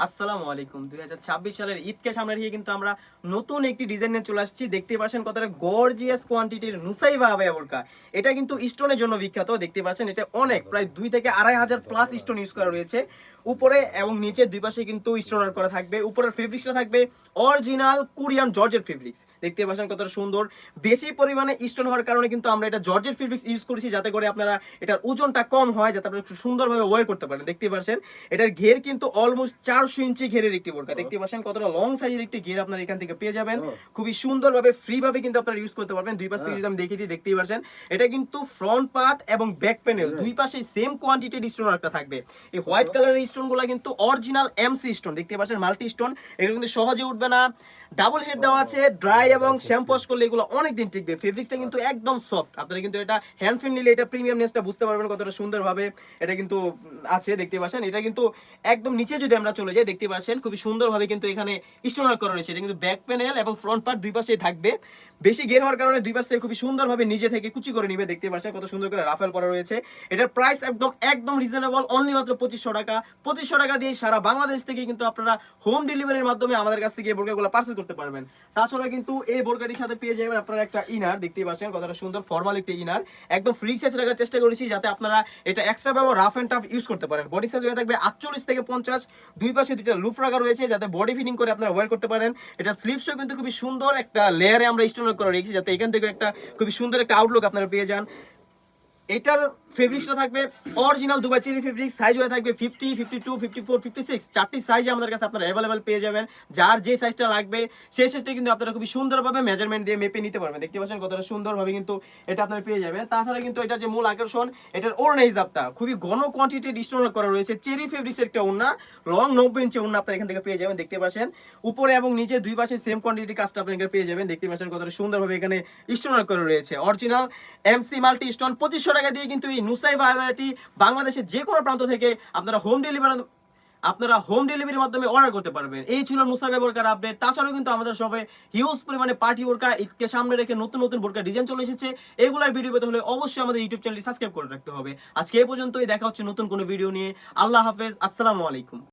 আসসালামু আলাইকুম। 2026 সালের ঈদকে সামনে রেখে কিন্তু আমরা নতুন একটি ডিজাইন নিয়ে চলে আসছি। দেখতেই পাচ্ছেন কতটা গর্জিয়াস কোয়ান্টিটির নুসাইবা আবায়া বোরকা। এটা কিন্তু স্টোনের জন্য বিখ্যাত। দেখতে পাচ্ছেন এটা অনেক প্রায় 2 থেকে 2500 প্লাস স্টোন ইউজ করা রয়েছে। উপরে এবং নিচে দুই পাশে কিন্তু স্টোন ওয়ার্ক করা থাকবে। উপরের ফেব্রিক্সটা থাকবে অরিজিনাল কোরিয়ান জর্জেট ফেব্রিক্স। দেখতে পাচ্ছেন কতটা সুন্দর। বেশি পরিমাণে স্টোন হওয়ার কারণে কিন্তু আমরা এটা জর্জেট ফেব্রিক্স ইউজ করেছি, যাতে করে আপনারা এটার ওজনটা কম হয়, যাতে আপনারা একটু সুন্দরভাবে ওয়্যার করতে পারেন। দেখতে পাচ্ছেন এটার ঘের কিন্তু অলমোস্ট 400 ইঞ্চি ঘেরের একটি বোরকা। দেখতে পাচ্ছেন কতটা লং সাইজের একটি ঘের আপনারা এখান থেকে পেয়ে যাবেন। খুবই সুন্দরভাবে ফ্রি ভাবে কিন্তু আপনারা ইউজ করতে পারবেন। দুই পাশ থেকে যদি আমি দেখিয়ে দিই, দেখতেই পাচ্ছেন এটা কিন্তু ফ্রন্ট পার্ট এবং ব্যাক প্যানেল দুই পাশে সেম কোয়ান্টিটির স্টোন একটা থাকবে। এই হোয়াইট কালারের স্টোনগুলো কিন্তু অরিজিনাল এমসি স্টোন। দেখতে পাচ্ছেন মাল্টি স্টোন, এগুলো কিন্তু সহজে উঠবে না। ডাবল হেড দেওয়া আছে, ড্রাই এবং শ্যাম্পু ওয়াশ করলে এগুলো অনেক দিন টিকবে। ফেব্রিকটা কিন্তু একদম সফট। আপনারা কিন্তু এটা হ্যান্ড ফিল নিলে এটা প্রিমিয়ামনেসটা বুঝতে পারবেন কতটা সুন্দরভাবে এটা কিন্তু আছে। দেখতে পাচ্ছেন এটা কিন্তু একদম নিচে যদি আমরা চলে যাই, দেখতে পাচ্ছেন খুবই সুন্দরভাবে কিন্তু এখানে স্টোন ওয়ার্ক করা রয়েছে। এটা কিন্তু ব্যাক প্যানেল এবং ফ্রন্ট পার্ট দুই পাশেই থাকবে। বেশি ঘের হওয়ার কারণে দুই পাশ থেকে খুবই সুন্দরভাবে নিজে থেকে কুচি করে নিবে। দেখতে পাচ্ছেন কত সুন্দর করে রাফেল করা রয়েছে। এটার প্রাইস একদম রিজনেবল, অনলি মাত্র 2500 টাকা। 2500 টাকা দিয়ে সারা বাংলাদেশ থেকে কিন্তু আপনারা হোম ডেলিভারির মাধ্যমে আমাদের কাছ থেকে এই বোরকাগুলো পারচেজ করতে পারবেন। তাছাড়া কিন্তু এই বোরকাটির সাথে পেয়ে যাবেন আপনারা একটা ইনার। দেখতে পাচ্ছেন কতটা সুন্দর ফর্মাল একটি ইনার, একদম ফ্রি সাইজ রাখার চেষ্টা করেছি, যাতে আপনারা এটা এক্সট্রা ভাবে রাফ এন্ড টাফ ইউজ করতে পারেন। বডি সাইজ হয়ে থাকবে 48 থেকে 50। দুই পাশে দুইটা লুপ রাখা রয়েছে, যাতে বডি ফিটিং করে আপনারা ওয়্যার করতে পারেন। এটা স্লিভসও কিন্তু খুবই সুন্দর একটা লেয়ারে আমরা স্টোন করে রেখেছি, যাতে এখান থেকে একটা খুবই সুন্দর একটা আউটলুক আপনারা পেয়ে যান। এটার ফেব্রিক্সটা থাকবে original Dubai cherry fabrics. Size হয়ে থাকবে 50, 52, 54, 56 চারটি সাইজে আমাদের কাছে আপনারা অ্যাভেলেবেল পেয়ে যাবেন। যার যে সাইজটা লাগবে সেই সাইজটা কিন্তু আপনারা খুবই সুন্দরভাবে মেজারমেন্ট দিয়ে মেপে নিতে পারবেন। দেখতে পাচ্ছেন কতটা সুন্দরভাবে কিন্তু এটা আপনারা পেয়ে যাবেন। তাছাড়া কিন্তু এটার যে মূল আকর্ষণ, এটার ওড়না হিসাবটা খুবই ঘন কোয়ান্টিটির স্টোন করা রয়েছে। চেরি ফেব্রিক্সের একটা ওড়না, লং 90 ইঞ্চি ওড়না আপনারা এখান থেকে পেয়ে যাবেন। দেখতে পাচ্ছেন উপরে এবং নিচে দুই পাশে সেম কোয়ান্টিটির কাজটা আপনারা এখানে পেয়ে যাবেন। দেখতে পাচ্ছেন কতটা সুন্দরভাবে এখানে স্টোন করা রয়েছে। Original MC multi stone. 2500 টাকা দিয়ে কিন্তু এই নুসাইবা আবায়াটি বাংলাদেশের যে কোনো প্রান্ত থেকে আপনারা হোম ডেলিভারির মাধ্যমে অর্ডার করতে পারবেন। এই ছিল নুসাইবা বোরকার আপডেট। তাছাড়াও কিন্তু আমাদের সবাই হিউজ পরিমাণে পার্টি বোরকা ঈদকে সামনে রেখে নতুন নতুন বোরকা ডিজাইন চলে এসেছে। এগুলোর ভিডিও পেতে হলে অবশ্যই আমাদের ইউটিউব চ্যানেলটি সাবস্ক্রাইব করে রাখতে হবে। আজকে এই পর্যন্তই, দেখা হচ্ছে নতুন কোনো ভিডিও নিয়ে। আল্লাহ হাফেজ, আসসালামু আলাইকুম।